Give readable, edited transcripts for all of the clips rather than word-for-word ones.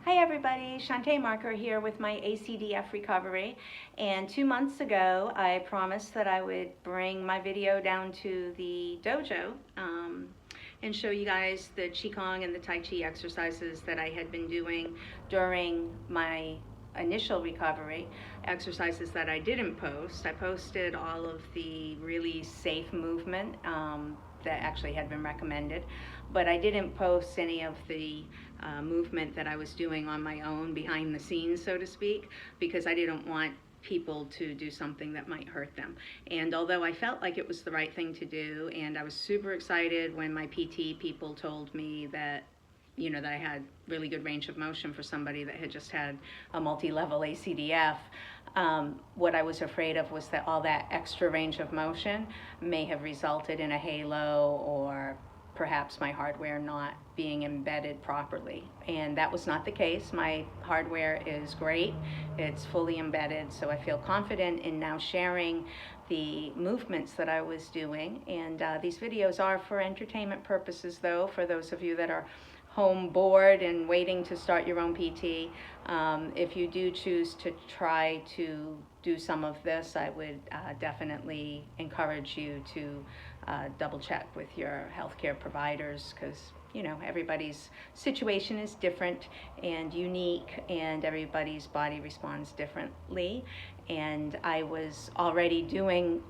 Hi everybody, Shantae Marker here with my Acdf recovery, and 2 months ago I promised that I would bring my video down to the dojo and show you guys the Qigong and the Tai Chi exercises that I had been doing during my initial recovery, exercises that I didn't post. I posted all of the really safe movement that actually had been recommended, but I didn't post any of the movement that I was doing on my own behind the scenes, so to speak, because I didn't want people to do something that might hurt them. And although I felt like it was the right thing to do, and I was super excited when my PT people told me that that I had really good range of motion for somebody that had just had a multi-level ACDF. What I was afraid of was that all that extra range of motion may have resulted in a halo or perhaps my hardware not being embedded properly. And that was not the case. My hardware is great. It's fully embedded, so I feel confident in now sharing the movements that I was doing. And these videos are for entertainment purposes, though, for those of you that are home bored and waiting to start your own PT. If you do choose to try to do some of this, I would definitely encourage you to double check with your healthcare providers, because everybody's situation is different and unique, and everybody's body responds differently. And I was already doing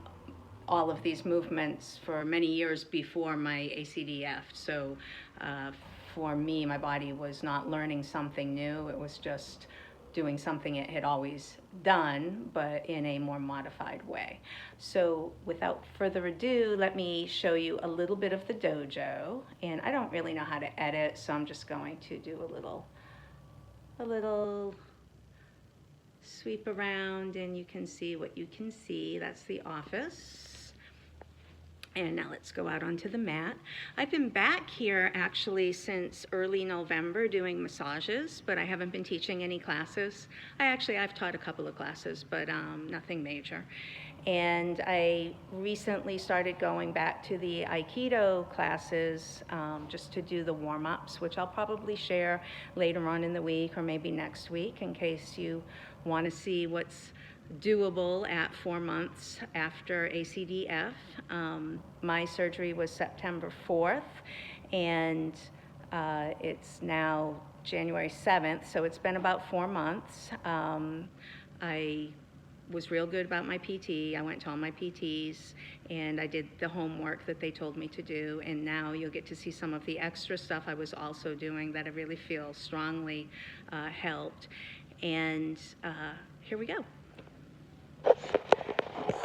all of these movements for many years before my ACDF, so for me, my body was not learning something new. It was just doing something it had always done, but in a more modified way. So without further ado, let me show you a little bit of the dojo. And I don't really know how to edit, so I'm just going to do a little sweep around, and you can see what you can see. That's the office. And now let's go out onto the mat. I've been back here actually since early November doing massages, but I haven't been teaching any classes. I've taught a couple of classes, but nothing major. And I recently started going back to the Aikido classes just to do the warm-ups, which I'll probably share later on in the week or maybe next week in case you want to see what's doable at 4 months after ACDF. My surgery was September 4th, and it's now January 7th, so it's been about 4 months. I was real good about my PT. I went to all my PTs, and I did the homework that they told me to do, and now you'll get to see some of the extra stuff I was also doing that I really feel strongly helped. And here we go.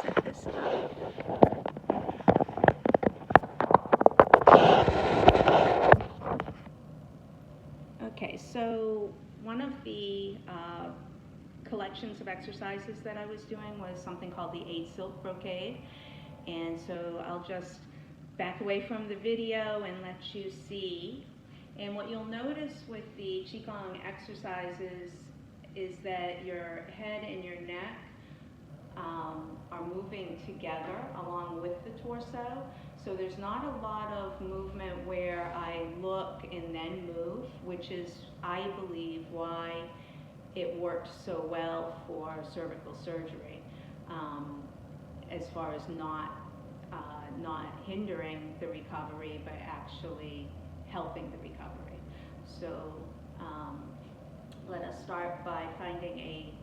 Set this up. Okay, so one of the collections of exercises that I was doing was something called the 8 Silk Brocade. And so I'll just back away from the video and let you see. And what you'll notice with the Qigong exercises is that your head and your neck are moving together along with the torso. So there's not a lot of movement where I look and then move, which is, I believe, why it worked so well for cervical surgery, as far as not hindering the recovery, but actually helping the recovery. So let us start by finding a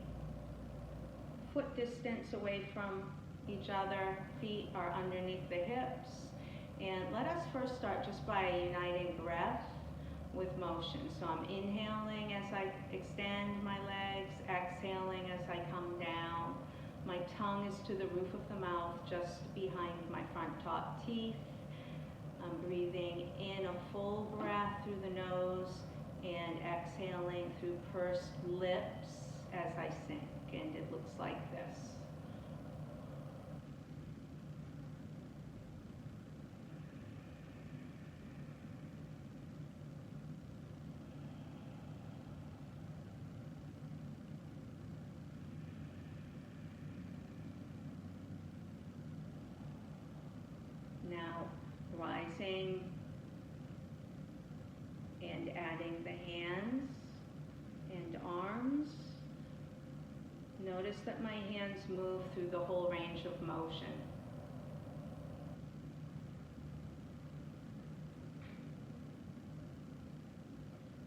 foot distance away from each other. Feet are underneath the hips. And let us first start just by uniting breath with motion. So I'm inhaling as I extend my legs, exhaling as I come down. My tongue is to the roof of the mouth, just behind my front top teeth. I'm breathing in a full breath through the nose and exhaling through pursed lips as I sink. And it looks like this. Now, rising and adding the hands that my hands move through the whole range of motion.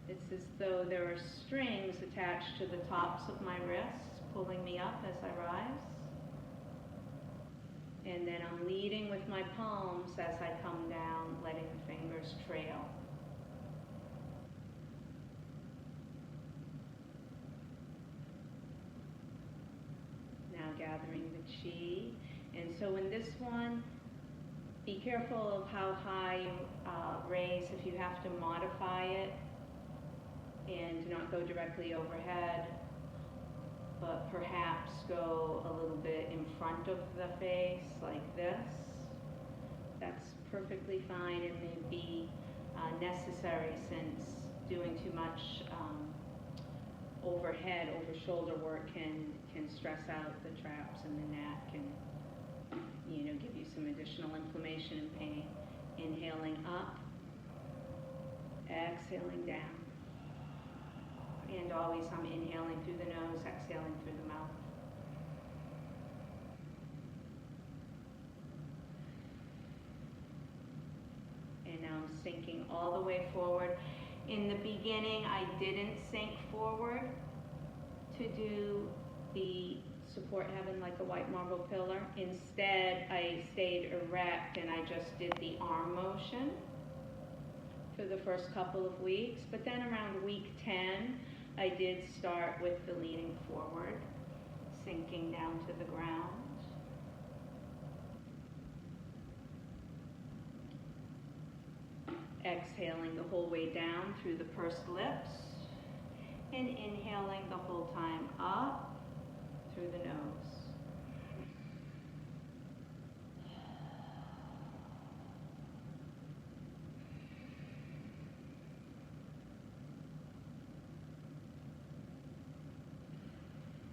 It's as though there are strings attached to the tops of my wrists, pulling me up as I rise. And then I'm leading with my palms as I come down, letting the fingers trail. Now gathering the chi. And so in this one, be careful of how high you raise if you have to modify it, and do not go directly overhead, but perhaps go a little bit in front of the face like this. That's perfectly fine and may be necessary, since doing too much overhead, over shoulder work can stress out the traps in the neck and give you some additional inflammation and pain. Inhaling up, exhaling down. And always I'm inhaling through the nose, exhaling through the mouth. And now I'm sinking all the way forward. In the beginning, I didn't sink forward to do the support heaven like a white marble pillar. Instead, I stayed erect and I just did the arm motion for the first couple of weeks. But then around week 10, I did start with the leaning forward, sinking down to the ground. Exhaling the whole way down through the pursed lips, and inhaling the whole time up through the nose.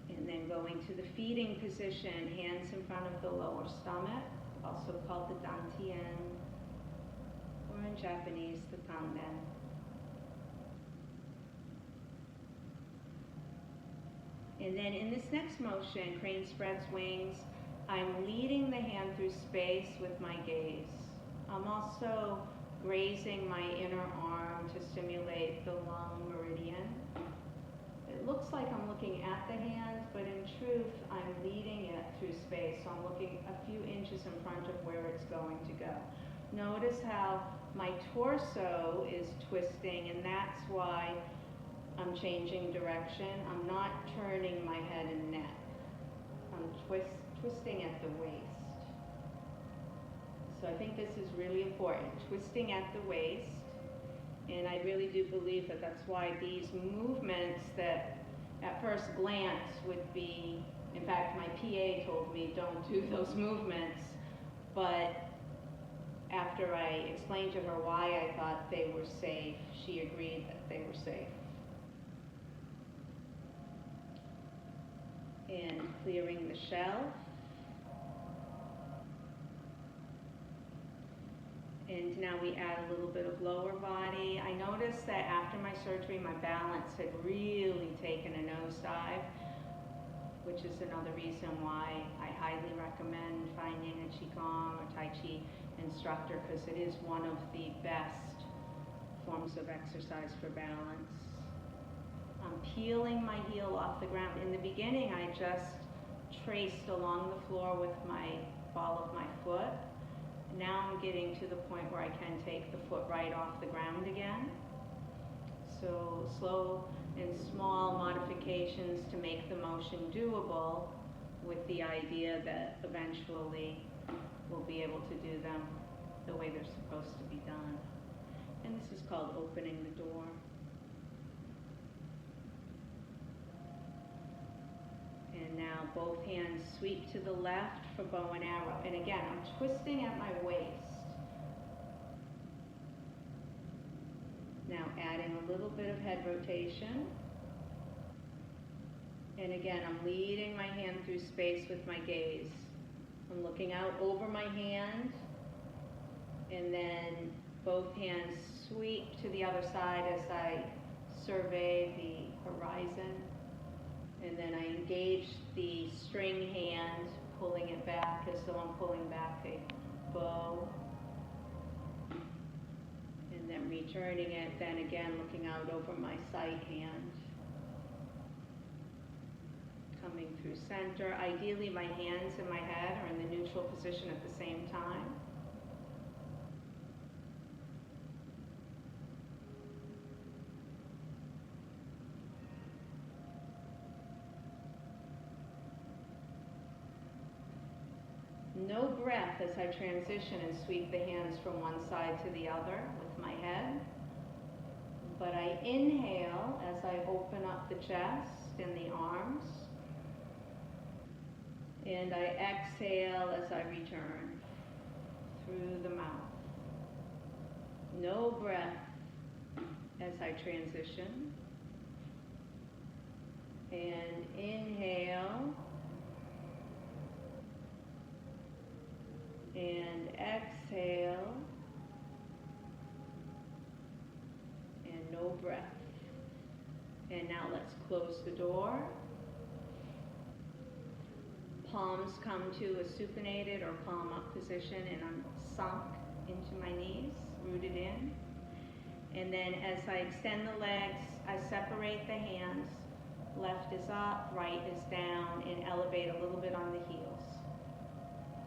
And then going to the feeding position, hands in front of the lower stomach, also called the dantian, or in Japanese, the tanden. And then in this next motion, crane spreads wings, I'm leading the hand through space with my gaze. I'm also grazing my inner arm to stimulate the lung meridian. It looks like I'm looking at the hand, but in truth, I'm leading it through space. So I'm looking a few inches in front of where it's going to go. Notice how my torso is twisting, and that's why I'm changing direction. I'm not turning my head and neck. I'm twisting at the waist. So I think this is really important, twisting at the waist. And I really do believe that that's why these movements that at first glance would be, in fact, my PA told me don't do those movements, but after I explained to her why I thought they were safe, she agreed that they were safe. And clearing the shell. And now we add a little bit of lower body. I noticed that after my surgery, my balance had really taken a nosedive, which is another reason why I highly recommend finding a Qigong or Tai Chi instructor, because it is one of the best forms of exercise for balance. I'm peeling my heel off the ground. In the beginning, I just traced along the floor with my ball of my foot. Now I'm getting to the point where I can take the foot right off the ground again. So slow and small modifications to make the motion doable, with the idea that eventually we'll be able to do them the way they're supposed to be done. And this is called opening the door. And now both hands sweep to the left for bow and arrow. And again, I'm twisting at my waist. Now adding a little bit of head rotation. And again, I'm leading my hand through space with my gaze. I'm looking out over my hand, and then both hands sweep to the other side as I survey the horizon. And then I engage the string hand, pulling it back as though I'm pulling back a bow. And then returning it, then again looking out over my sight hand. Coming through center. Ideally my hands and my head are in the neutral position at the same time. No breath as I transition and sweep the hands from one side to the other with my head. But I inhale as I open up the chest and the arms. And I exhale as I return through the mouth. No breath as I transition. And inhale. And exhale. And no breath. And now let's close the door. Palms come to a supinated or palm up position, and I'm sunk into my knees, rooted in. And then as I extend the legs, I separate the hands. Left is up, right is down, and elevate a little bit on the heels.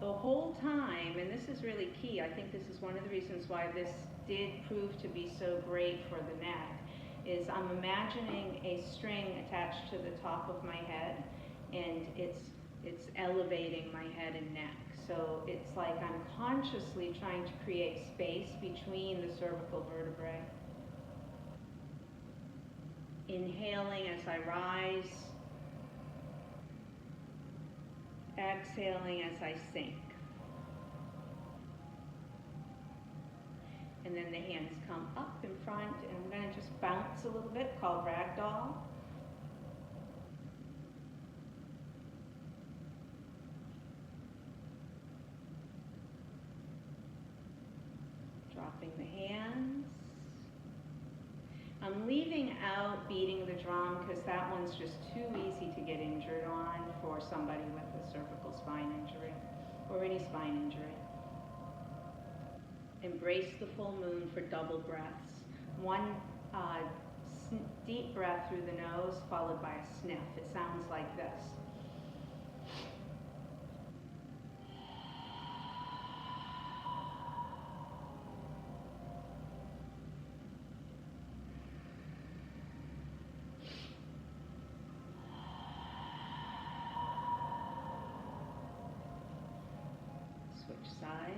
The whole time, and this is really key, I think this is one of the reasons why this did prove to be so great for the neck, is I'm imagining a string attached to the top of my head, and it's elevating my head and neck. So it's like I'm consciously trying to create space between the cervical vertebrae. Inhaling as I rise. Exhaling as I sink. And then the hands come up in front, and I'm going to just bounce a little bit, called ragdoll. Dropping the hands. I'm leaving out beating the drum because that one's just too easy to get injured on for somebody with a cervical spine injury or any spine injury. Embrace the full moon for double breaths. One deep breath through the nose followed by a sniff. It sounds like this. Switch sides.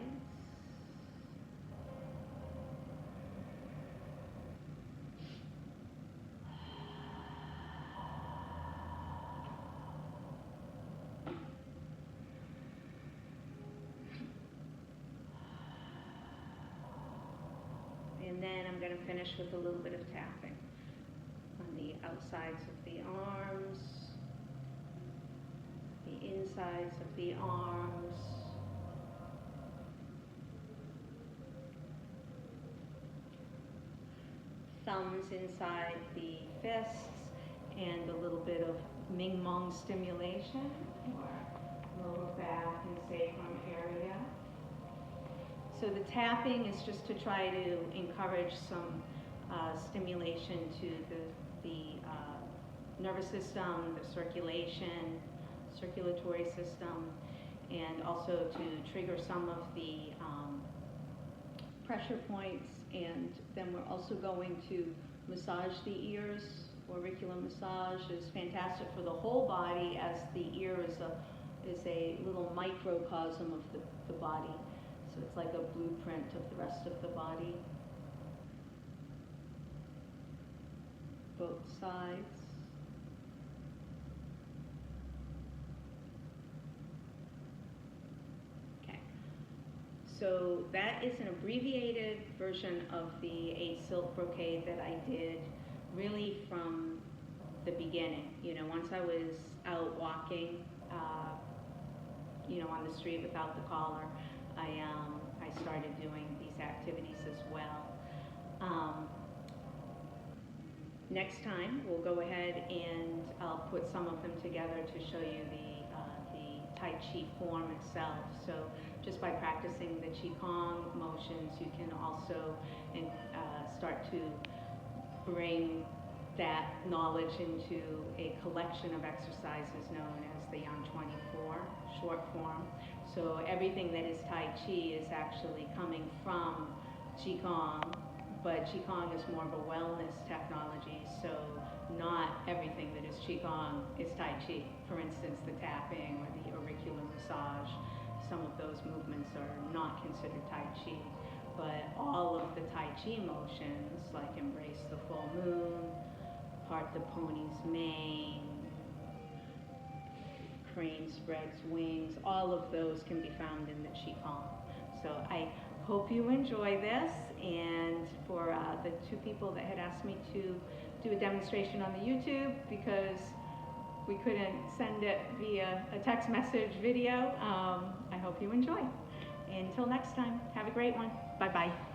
And then I'm going to finish with a little bit of tapping on the outsides of the arms, the insides of the arms, thumbs inside the fists, and a little bit of Ming Mong stimulation, lower back and sacrum area. So the tapping is just to try to encourage some stimulation to the nervous system, the circulatory system, and also to trigger some of the pressure points. And then we're also going to massage the ears. Auricular massage is fantastic for the whole body, as the ear is a little microcosm of the body. So it's like a blueprint of the rest of the body. Both sides. Okay. So that is an abbreviated version of the 8 silk brocade that I did really from the beginning. You know, once I was out walking, on the street without the collar, I started doing these activities as well. Next time, we'll go ahead and I'll put some of them together to show you the Tai Chi form itself. So just by practicing the Qigong motions, you can also start to bring that knowledge into a collection of exercises known as the Yang 24 short form. So everything that is Tai Chi is actually coming from Qigong, but Qigong is more of a wellness technology, so not everything that is Qigong is Tai Chi. For instance, the tapping or the auricular massage, some of those movements are not considered Tai Chi. But all of the Tai Chi motions, like embrace the full moon, part the pony's mane, crane spreads wings, all of those can be found in the Qigong. So I hope you enjoy this, and for the two people that had asked me to do a demonstration on the YouTube because we couldn't send it via a text message video, I hope you enjoy. Until next time, have a great one. Bye-bye.